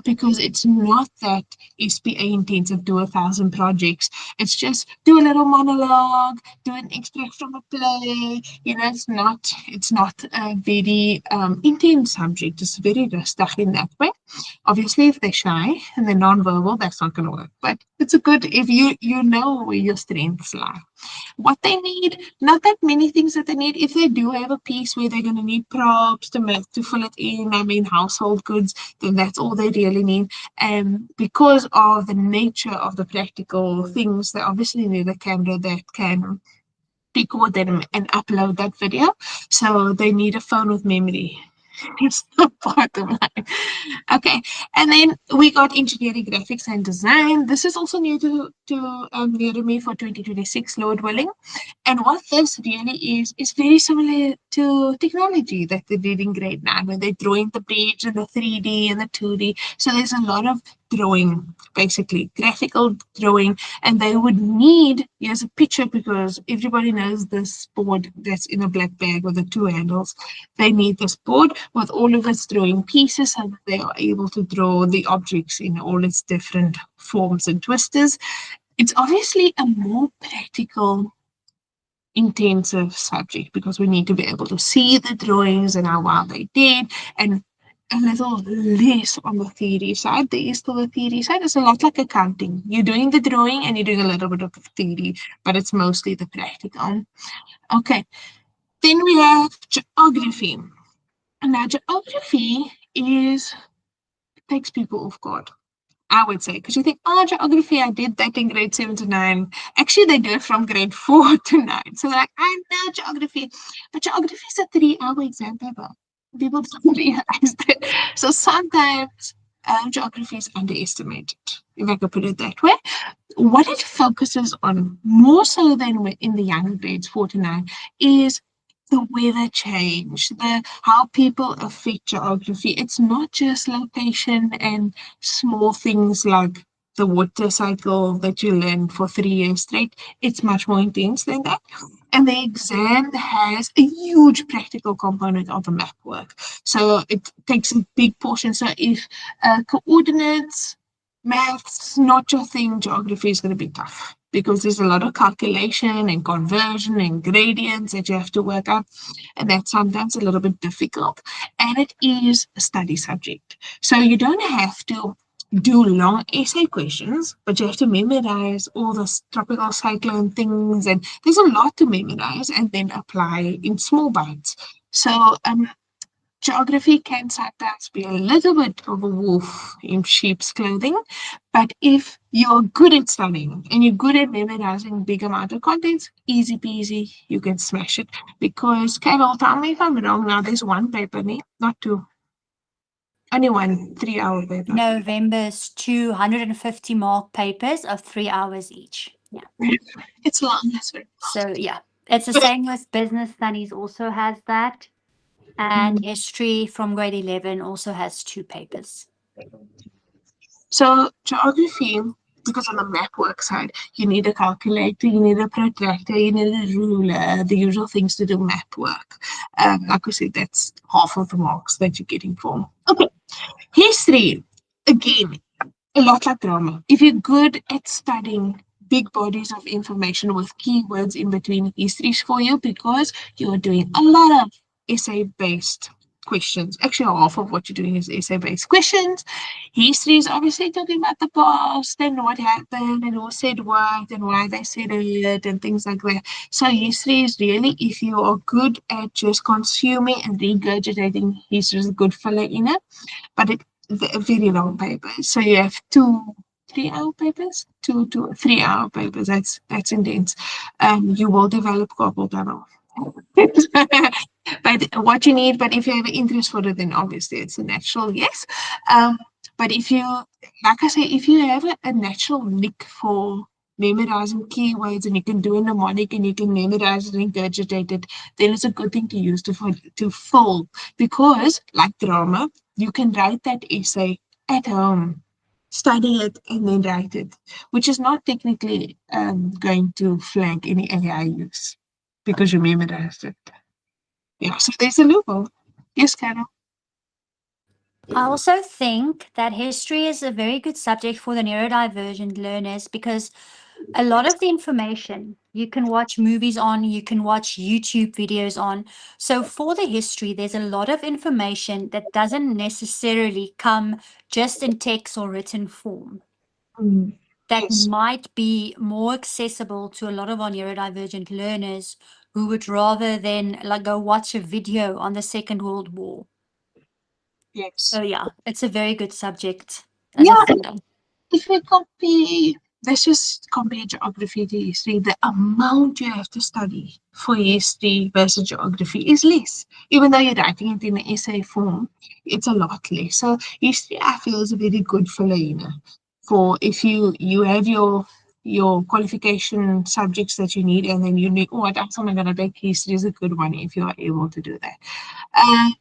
because it's not that SPA intensive, do 1,000 projects. It's just do a little monologue, do an extract from a play. It's not a very intense subject. It's very rustic in that way. Obviously, if they're shy and they're non-verbal, that's not going to work. But it's a good if you know where your strengths lie. What they need, not that many things that they need. If they do have a piece where they're going to need props to make to fill it in, I mean household goods, then that's all they really need. And because of the nature of the practical things, they obviously need a camera that can record them and upload that video. So they need a phone with memory. It's the bottom line. Okay, and then we got engineering, graphics, and design. This is also new to NeuroMe for 2026, Lord willing. And what this really is very similar to technology that they did in grade 9 when they're drawing the bridge and the 3D and the 2D. So there's a lot of drawing, basically, graphical drawing. And they would need, here's a picture because everybody knows this board that's in a black bag with the 2 handles. They need this board with all of its drawing pieces so that they are able to draw the objects in all its different forms and twisters. It's obviously a more practical intensive subject because we need to be able to see the drawings and how well they did, and a little less on the theory side. There is still the theory side. It's a lot like accounting. You're doing the drawing and you're doing a little bit of the theory, but it's mostly the practical. Okay, then we have geography. And now geography takes people off guard, I would say, because you think, oh, geography, I did that in grade 7 to 9. Actually, they do it from grade 4 to 9. So they're like, I know geography, but geography is a 3-hour exam paper. People don't realize that. So sometimes geography is underestimated, if I could put it that way. What it focuses on more so than in the younger grades 4 to 9 is the weather change, the how people affect geography. It's not just location and small things like the water cycle that you learn for 3 years straight. It's much more intense than that. And the exam has a huge practical component of the map work. So it takes a big portion. So if coordinates, maths, not your thing, geography is going to be tough because there's a lot of calculation and conversion and gradients that you have to work out. And that's sometimes a little bit difficult. And it is a study subject. So you don't have to do long essay questions, but you have to memorize all the tropical cyclone things. And there's a lot to memorize and then apply in small bites. So geography can sometimes be a little bit of a wolf in sheep's clothing, but if you're good at studying and you're good at memorizing big amount of contents, easy peasy, you can smash it. Because, Carol, tell me if I'm wrong now, there's one paper, not two. Only one 3-hour paper. November's 250 mark papers of 3 hours each. Yeah. It's long, that's very So, yeah, it's the same with business studies, also has that. And history from grade 11 also has 2 papers. So geography, because on the map work side, you need a calculator, you need a protractor, you need a ruler, the usual things to do map work. Like I said, that's half of the marks that you're getting for. Okay, history, again, a lot like drama. If you're good at studying big bodies of information with keywords in between, history is for you because you're doing a lot of essay-based questions. Actually, half of what you're doing is essay-based questions. History is obviously talking about the past and what happened and who said what and why they said it and things like that. So history is really, if you are good at just consuming and regurgitating, history is a good filler in it. But a very long paper. So you have 3-hour papers, 3-hour papers. That's intense. You will develop carpal tunnel. But what you need, but if you have an interest for it, then obviously it's a natural yes. Um, but if you, like I say, if you have a natural nick for memorizing keywords and you can do a mnemonic and you can memorize it and regurgitate it, then it's a good thing to use to fill. Because, like drama, you can write that essay at home, study it, and then write it, which is not technically going to flag any AI use because you memorized it. Yeah, so there's a loophole. Yes, Carol. I also think that history is a very good subject for the neurodivergent learners because a lot of the information you can watch movies on, you can watch YouTube videos on. So for the history, there's a lot of information that doesn't necessarily come just in text or written form Mm, that yes, might be more accessible to a lot of our neurodivergent learners who would rather than like go watch a video on the Second World War. yes. So yeah, it's a very good subject as a Yeah, filler. if we compare, let's just compare geography to history, the amount you have to study for history versus geography is less. Even though you're writing it in an essay form, it's a lot less. So history, I feel, is a very good filler, for if you have your qualification subjects that you need, and then you need, oh, what else am I going to take? History is a good one if you are able to do that. Um,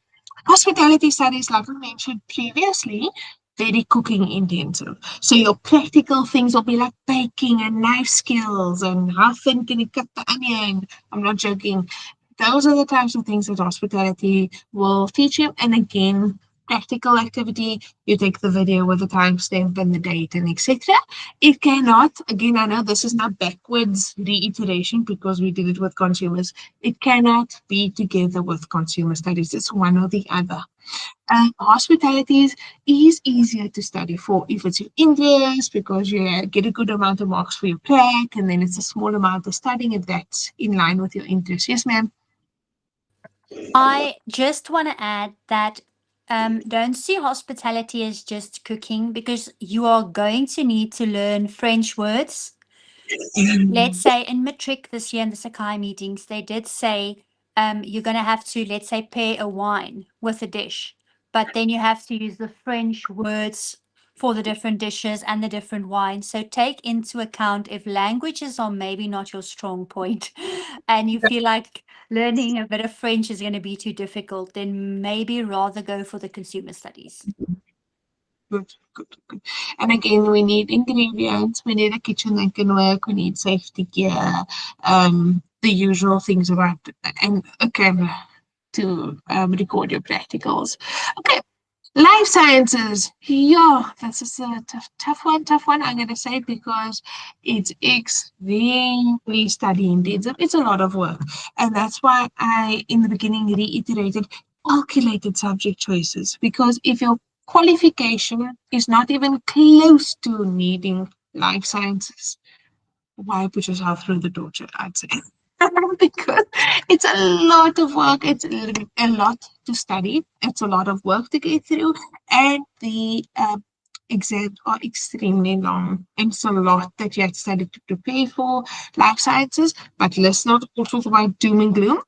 Hospitality studies, like I mentioned previously, very cooking intensive. So your practical things will be like baking and knife skills and how thin can you cut the onion. I'm not joking. Those are the types of things that hospitality will teach you. And again, practical activity, you take the video with the timestamp and the date and etc. It cannot, again, I know this is not backwards reiteration because we did it with consumers. It cannot be together with consumer studies. It's one or the other. Hospitality is easier to study for if it's your English because you get a good amount of marks for your prac, and then it's a small amount of studying if that's in line with your interest. Yes, ma'am. I just want to add that don't see hospitality as just cooking because you are going to need to learn French words. Let's Mm. say in matric this year in the Sakai meetings, they did say you're going to have to, let's say, pair a wine with a dish, but then you have to use the French words for the different dishes and the different wines. So take into account if languages are maybe not your strong point and you feel like learning a bit of French is going to be too difficult, then maybe rather go for the consumer studies. Good, good, good. And again, we need ingredients, we need a kitchen that can work, we need safety gear, the usual things about, and a camera to record your practicals. Okay, life sciences. Yeah, that's just a tough one. I'm gonna say because it's extremely study intensive. It's a lot of work, and that's why I, in the beginning, reiterated calculated subject choices. Because if your qualification is not even close to needing life sciences, why put yourself through the torture? I'd say. Because it's a lot of work. It's a lot to study. It's a lot of work to get through, and the exams are extremely long. And it's a lot that you have to study to prepare for life sciences. But let's not all talk about doom and gloom.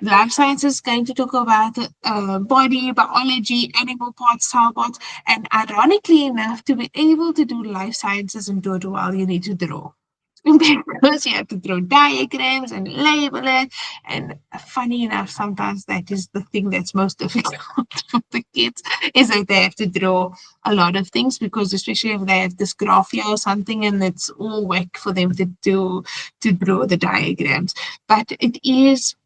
Life sciences is going to talk about body, biology, animal parts, cell parts, and ironically enough, to be able to do life sciences and do it well, you need to draw. Because you have to draw diagrams and label it. And funny enough, sometimes that is the thing that's most difficult for the kids, is that they have to draw a lot of things because especially if they have dysgraphia or something and it's all whack for them to do to draw the diagrams. But it's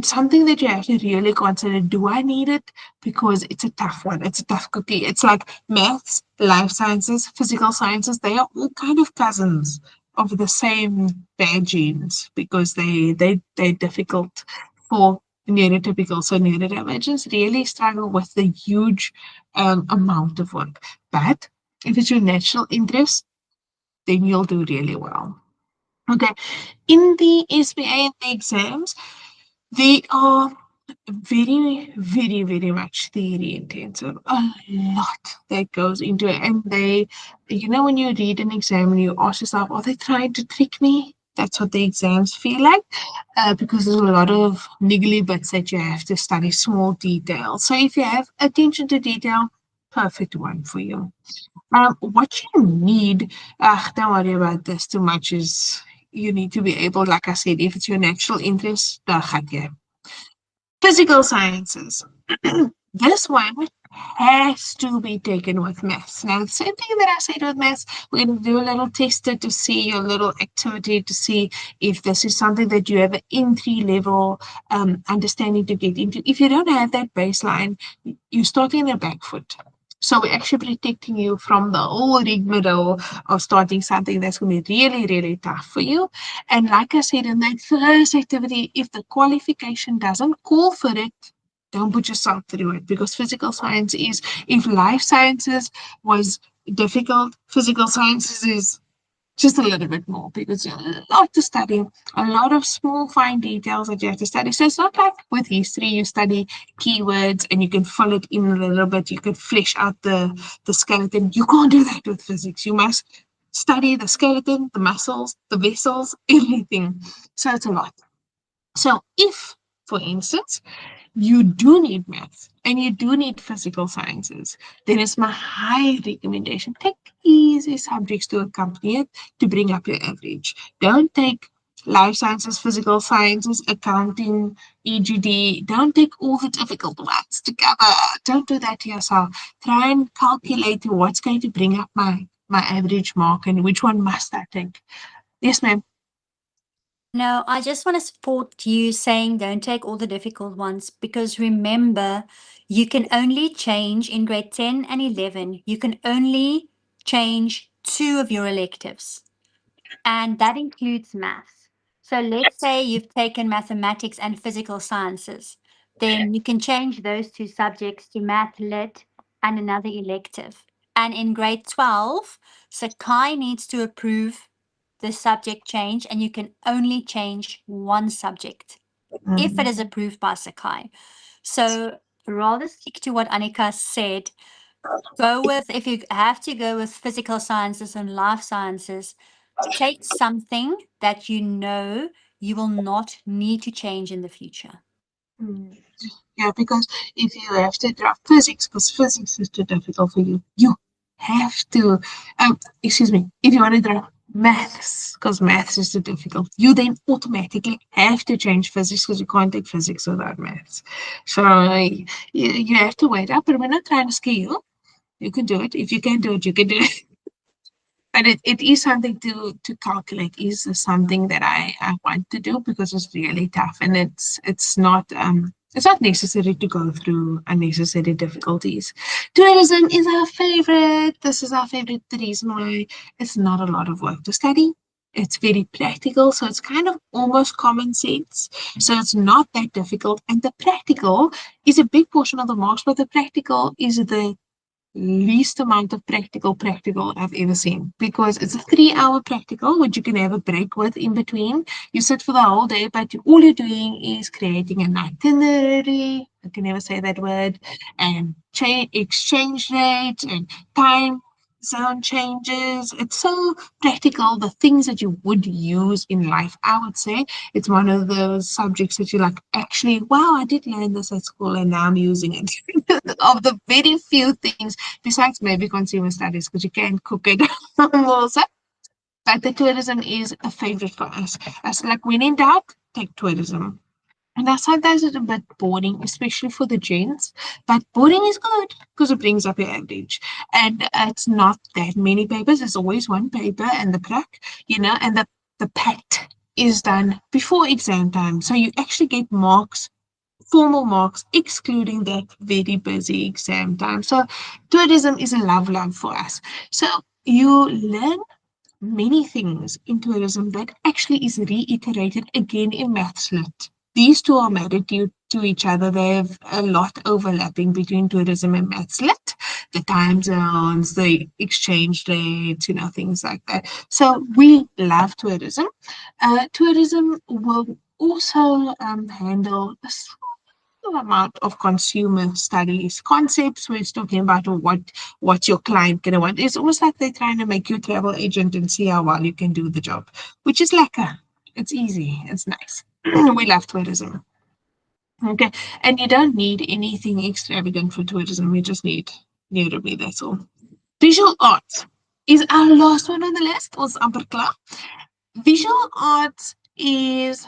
something that you have to really consider. Do I need it? Because it's a tough one. It's a tough cookie. It's like maths, life sciences, physical sciences. They are all kind of cousins of the same bad genes because they're difficult for neurotypical. So neurodivergents really struggle with the huge amount of work. But if it's your natural interest, then you'll do really well. Okay. In the SBA and the exams, they are very much theory intensive. A lot that goes into it. And they, when you read an exam and you ask yourself, are they trying to trick me? That's what the exams feel like, because there's a lot of niggly bits that you have to study, small details. So if you have attention to detail, perfect one for you. What you need, don't worry about this too much, is you need to be able, like I said, if it's your natural interest, physical sciences. This one has to be taken with maths. Now, the same thing that I said with maths, we're going to do a little tester to see your little activity to see if this is something that you have an entry level understanding to get into. If you don't have that baseline, you're starting in the back foot. So we're actually protecting you from the whole rigmarole of starting something that's going to be really, really tough for you. And like I said, in that first activity, if the qualification doesn't call for it, don't put yourself through it, because physical science is, if life sciences was difficult, physical sciences is just a little bit more, because a lot to study, a lot of small fine details that you have to study. So it's not like with history you study keywords and you can fill it in a little bit, you can flesh out the skeleton. You can't do that with physics. You must study the skeleton, the muscles, the vessels, everything. So it's a lot. So if, for instance, you do need maths and you do need physical sciences, then it's my high recommendation. Take easy subjects to accompany it to bring up your average. Don't take life sciences, physical sciences, accounting, EGD. Don't take all the difficult ones together. Don't do that to yourself. Try and calculate what's going to bring up my average mark and which one must I take. Yes, ma'am. No, I just want to support you saying don't take all the difficult ones, because remember, you can only change in grade 10 and 11, you can only change two of your electives, and that includes maths. So let's say you've taken mathematics and physical sciences, then you can change those two subjects to math, lit, and another elective. And in grade 12, Sakai needs to approve the subject change, and you can only change one subject if it is Mm. approved by Sakai. So rather stick to what Annika said. Go with, if you have to go with physical sciences and life sciences, take something that you know you will not need to change in the future. Mm. Yeah, because if you have to drop physics, because physics is too difficult for you, you have to, excuse me, if you want to drop maths, because maths is too difficult, you then automatically have to change physics, because you can't take physics without maths. So you have to wait up, but we're not trying to scare you. You can do it. If you can do it, you can do it. But it is something to calculate, is something that I want to do, because it's really tough, and it's not necessary to go through unnecessary difficulties. Tourism is our favorite. This is our favorite. The reason why it's not a lot of work to study. It's very practical, so it's kind of almost common sense. So it's not that difficult. And the practical is a big portion of the marks, but the practical is the least amount of practical I've ever seen, because it's a 3 hour practical, which you can have a break with in between. You sit for the whole day, but all you're doing is creating an itinerary. I can never say that word, and exchange rates and time zone changes. It's so practical, the things that you would use in life. I would say it's one of those subjects that you're like, actually, wow, I did learn this at school and now I'm using it. Of the very few things, besides maybe consumer studies, because you can cook it also. But the tourism is a favorite for us. As like, when in doubt, take tourism. And now sometimes it's a bit boring, especially for the gents. But boring is good because it brings up your average. And it's not that many papers. There's always one paper and the prac, and the PAT is done before exam time. So you actually get marks, formal marks, excluding that very busy exam time. So tourism is a love for us. So you learn many things in tourism that actually is reiterated again in maths lit. These two are married to each other. They have a lot overlapping between tourism and maths lit, the time zones, the exchange rates, things like that. So we love tourism. Tourism will also handle a amount of consumer studies concepts, where it's talking about what your client gonna want. It's almost like they're trying to make you a travel agent and see how well you can do the job, which is lekker. It's easy. It's nice. We love tourism. Okay. And you don't need anything extravagant for tourism. You just need NeuroMe, that's all. Visual arts is our last one on the list. Was amper klaar. Visual arts is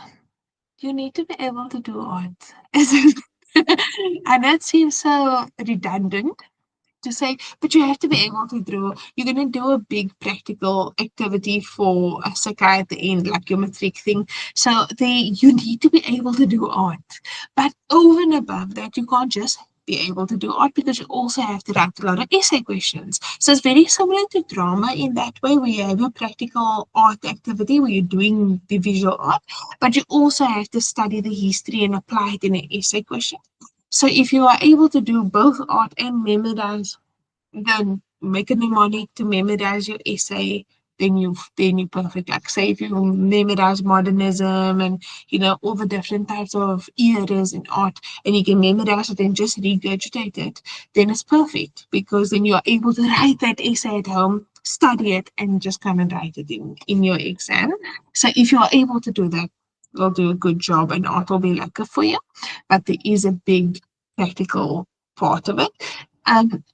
you need to be able to do art. I know it seems so redundant, to say, but you have to be able to draw. You're going to do a big practical activity for a Sakai at the end, like your matric thing. So you need to be able to do art. But over and above that, you can't just be able to do art because you also have to write a lot of essay questions. So it's very similar to drama in that way, where you have a practical art activity where you're doing the visual art, but you also have to study the history and apply it in an essay question. So if you are able to do both art and memorize, then make a mnemonic to memorize your essay, then you perfect. Like say if you memorize modernism and all the different types of eras in art, and you can memorize it and just regurgitate it, then it's perfect because then you are able to write that essay at home, study it, and just come and write it in your exam. So if you are able to do that, you'll do a good job, and art will be like good for you. But there is a big practical part of it. Um,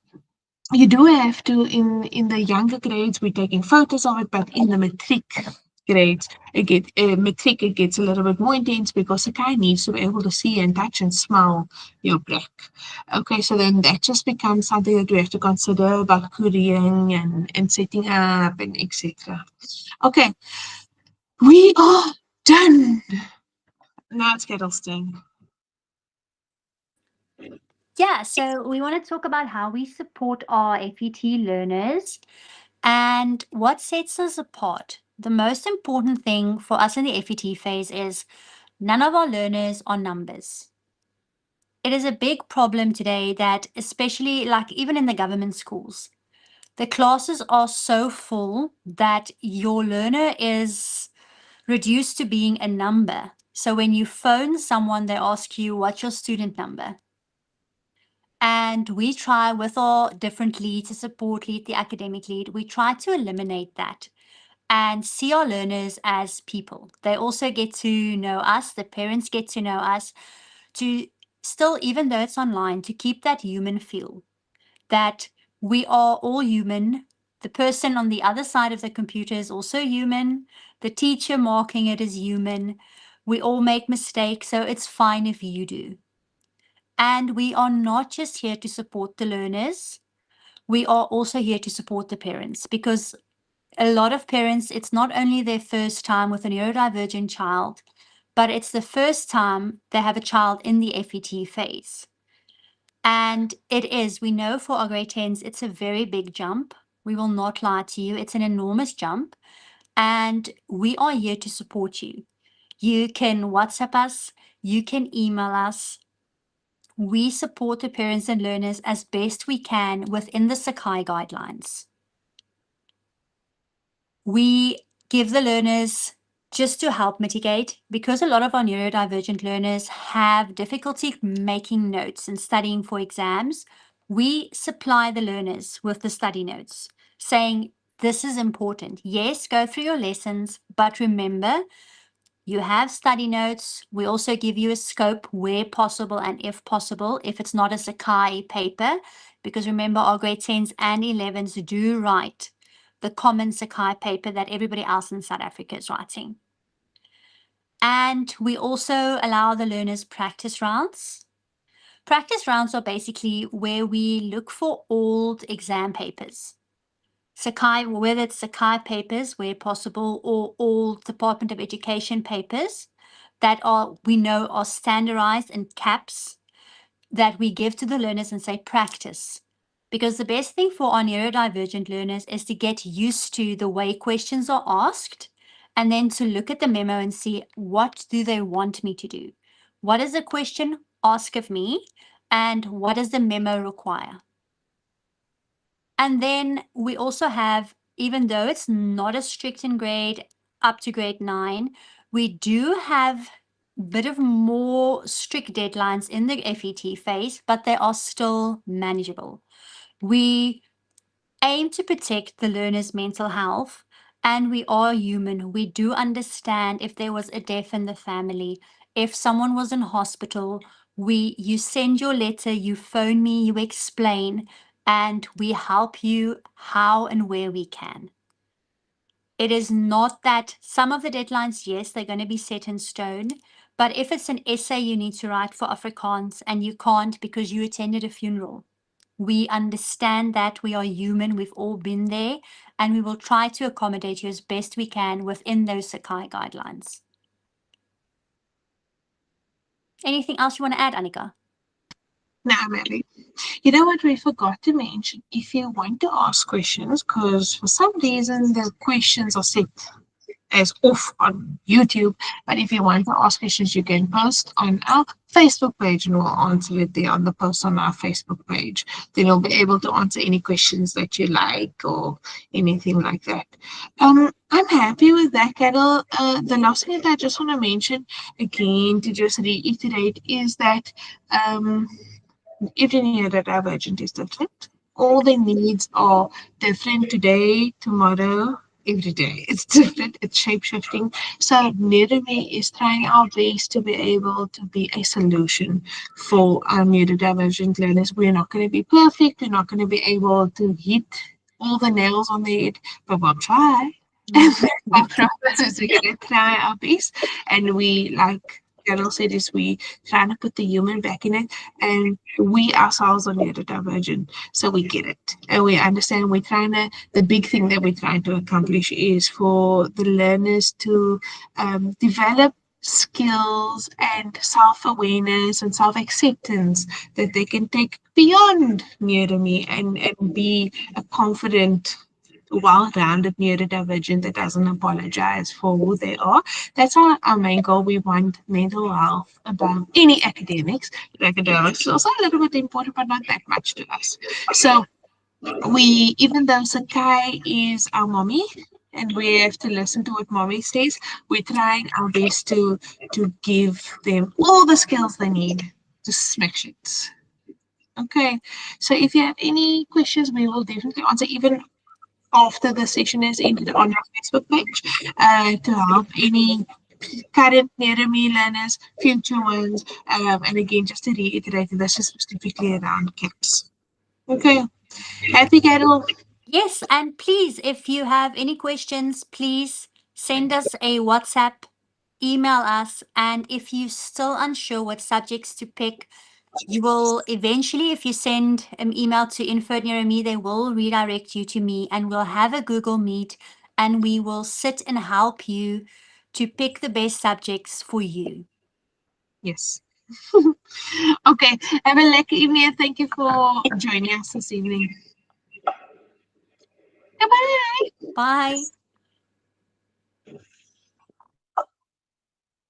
you do have to in the younger grades we're taking photos of it, but in the matric grades it gets a little bit more intense because the guy needs to be able to see and touch and smell your brick. Okay, so then that just becomes something that we have to consider about couriering and setting up and etc. Okay, we are done. Now it's Kettleston. Yeah, so we want to talk about how we support our FET learners and what sets us apart. The most important thing for us in the FET phase is none of our learners are numbers. It is a big problem today that, especially like even in the government schools, the classes are so full that your learner is reduced to being a number. So when you phone someone, they ask you, what's your student number? And we try with our different leads, the support lead, the academic lead, we try to eliminate that and see our learners as people. They also get to know us, the parents get to know us, to still, even though it's online, to keep that human feel, that we are all human. The person on the other side of the computer is also human. The teacher marking it is human. We all make mistakes, so it's fine if you do. And we are not just here to support the learners, we are also here to support the parents, because a lot of parents, it's not only their first time with a neurodivergent child, but it's the first time they have a child in the FET phase. And it is, we know for our grade 10s, it's a very big jump. We will not lie to you. It's an enormous jump. And we are here to support you. You can WhatsApp us, you can email us. We support the parents and learners as best we can within the Sakai guidelines. We give the learners, just to help mitigate, because a lot of our neurodivergent learners have difficulty making notes and studying for exams, we supply the learners with the study notes saying, this is important. Yes, go through your lessons, but remember, you have study notes. We also give you a scope where possible and if possible, if it's not a Sakai paper, because remember our grade 10s and 11s do write the common Sakai paper that everybody else in South Africa is writing. And we also allow the learners practice rounds. Practice rounds are basically where we look for old exam papers. Sakai, whether it's Sakai papers where possible or all Department of Education papers that we know are standardized in caps that we give to the learners and say practice. Because the best thing for our neurodivergent learners is to get used to the way questions are asked and then to look at the memo and see, what do they want me to do? What does the question ask of me? And what does the memo require? And then we also have, even though it's not as strict in grade up to grade 9, we do have a bit of more strict deadlines in the FET phase, but they are still manageable. We aim to protect the learner's mental health, And we are human. We do understand if there was a death in the family, if someone was in hospital, you send your letter, you phone me, you explain, and we help you how and where we can. It is not that some of the deadlines, yes, they're going to be set in stone. But if it's an essay you need to write for Afrikaans and you can't because you attended a funeral, we understand that we are human. We've all been there, and we will try to accommodate you as best we can within those Sakai guidelines. Anything else you want to add, Annika? No, Mary. You know what we forgot to mention? If you want to ask questions, because for some reason the questions are set as off on YouTube, but if you want to ask questions, you can post on our Facebook page and we'll answer it there on the post on our Facebook page. Then you'll be able to answer any questions that you like or anything like that. I'm happy with that, Carol. The last thing that I just want to mention again to just reiterate is that every neurodivergent is different. All their needs are different today, tomorrow, every day. It's different, it's shape shifting. So, NeuroMe is trying our best to be able to be a solution for our neurodivergent learners. We're not going to be perfect, we're not going to be able to hit all the nails on the head, but we'll try. And I promise is we're going to try our best. And we, like Carol said, is we trying to put the human back in it, and we ourselves are neurodivergent, so we get it and we understand. We're trying to, the big thing that we're trying to accomplish is for the learners to develop skills and self-awareness and self-acceptance that they can take beyond NeuroMe and be a confident, well-rounded neurodivergent that doesn't apologize for who they are. That's our main goal. We want mental health above any academics. Academics is also a little bit important, but not that much to us. So we, even though Sakai is our mommy and we have to listen to what mommy says, we're trying our best to give them all the skills they need to smash it. Okay, so if you have any questions, we will definitely answer, even after the session is ended, on our Facebook page, to help any current NeuroMe learners, future ones, and again, just to reiterate, this is specifically around CAPS. Okay, happy, Carol? Yes, and please, if you have any questions, please send us a WhatsApp, email us, and if you're still unsure what subjects to pick, you will eventually, if you send an email to info@NeuroMe, they will redirect you to me, and we'll have a Google Meet, and we will sit and help you to pick the best subjects for you. Yes. Okay, have a lucky evening, and thank you for joining us this evening. Goodbye. Bye.